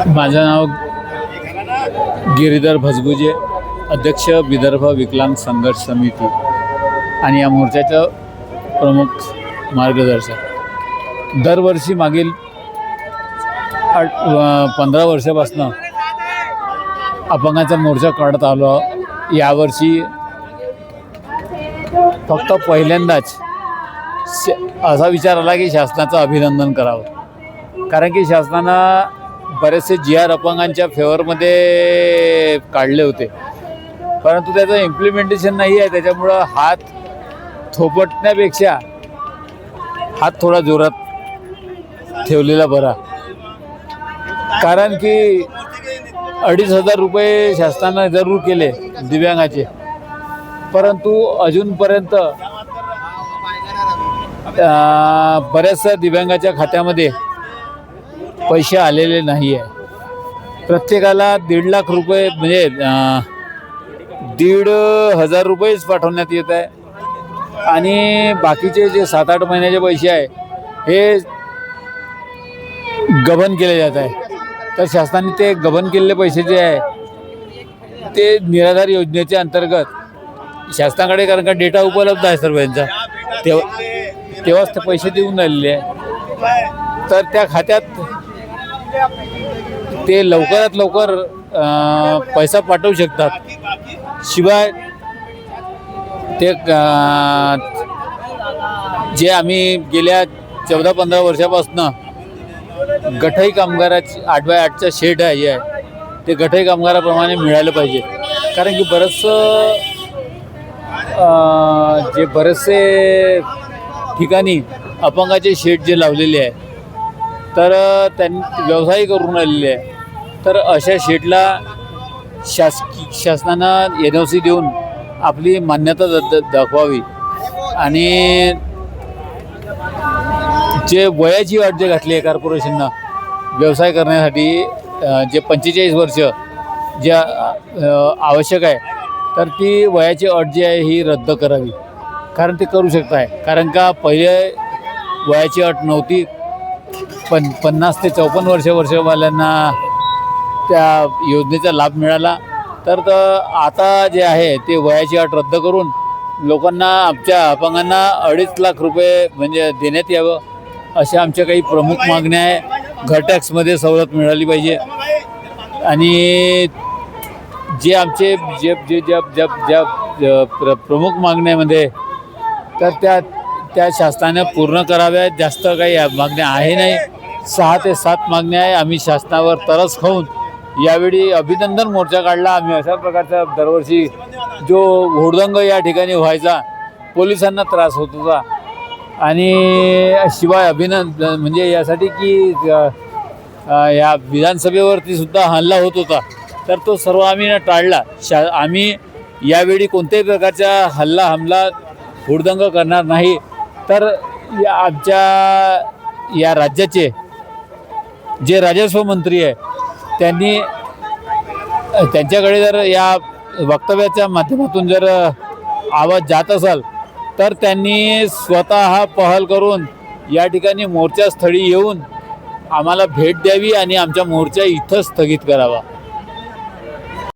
माझं नाव गिरीधर भजगुजे, अध्यक्ष विदर्भ विकलांग संघर्ष समिती आणि या मोर्चाचं प्रमुख मार्गदर्शक. दरवर्षी मागील 15 वर्षापासून अपंगाचा मोर्चा काढत आलो. यावर्षी फक्त पहिल्यांदाच असा विचार आला की शासनाचं अभिनंदन करावं, कारण की शासनानं बरेचसे GR अपंगांच्या फेवरमध्ये काढले होते, परंतु त्याचं इम्प्लिमेंटेशन नाही आहे. त्याच्यामुळं हात थोपटण्यापेक्षा हात थोडा जोरात ठेवलेला बरा, कारण की 2,500 रुपये शासनानं जरूर केले दिव्यांगाचे, परंतु अजूनपर्यंत बऱ्याचशा दिव्यांगाच्या खात्यामध्ये पैसे आलेले नाही आहे. प्रत्येकाला 1.5 लाख रुपये म्हणजे 1,500 रुपयेच पाठवण्यात येत आहे आणि बाकीचे जे 7-8 महिन्याचे पैसे आहे हे गबन केले जात आहे. तर शासनाने ते गबन केलेले पैसे जे आहे ते निराधार योजनेच्या अंतर्गत शासनाकडे, कारण का डेटा उपलब्ध आहे सर्वांचा, तेव्हाच ते पैसे देऊन राहिलेले आहे. तर त्या खात्यात ते लवकरात लवकर पैसा पाठवू शकतात. शिवाय ते जे आम्ही गेल्या 14-15 वर्षापासून गठई कामगाराची 8x8चा शेड आहे ते गठई कामगाराप्रमाणे मिळालं पाहिजे, कारण की बरेचसे ठिकाणी अपंगाचे शेड जे लावलेले आहे तर त्यांनी व्यवसाय करून राहिलेले आहे. तर अशा शेडला शासनानं NOC देऊन आपली मान्यता दाखवावी आणि जे वयाची अट जे घातली आहे कॉर्पोरेशननं व्यवसाय करण्यासाठी, जे 45 वर्ष जे आवश्यक आहे, तर ती वयाची अट जी आहे ही रद्द करावी, कारण ते करू शकत आहे. कारण का पहिले वयाची अट नव्हती, 50 ते 54 वर्षवाल्यांना त्या योजनेचा लाभ मिळाला. तर आता जे आहे ते वयाची अट रद्द करून लोकांना, आमच्या अपंगांना 2.5 लाख रुपये म्हणजे देण्यात यावं, अशा आमच्या काही प्रमुख मागण्या आहे. घर टॅक्समध्ये सवलत मिळाली पाहिजे आणि जे आमचे ज्या प्रमुख मागण्यामध्ये तर त्या शासनाने पूर्ण कराव्या. जास्त काही मागण्या आहे नाही, 6 ते 7 मागण्या आहे. आम्ही शासनावर तरस खाऊन यावेळी अभिनंदन मोर्चा काढला. आम्ही अशा प्रकारचा दरवर्षी जो हुडदंग या ठिकाणी व्हायचा, पोलिसांना त्रास होत होता आणि शिवाय अभिनंदन म्हणजे यासाठी की या विधानसभेवरती सुद्धा हल्ला होत होता, तर तो सर्व आम्ही टाळला. आम्ही यावेळी कोणत्याही प्रकारचा हमला हुडदंग करणार नाही. तर आमच्या या राज्याचे जे राजस्व मंत्री आहे त्यांच्याकडे जर या वक्तव्याच्या माध्यमातून जर आवाज जात असेल तर त्यांनी स्वतः पहल करून या ठिकाणी मोर्चास्थळी येऊन आम्हाला भेट द्यावी आणि आमचा मोर्चा इथंच स्थगित करावा.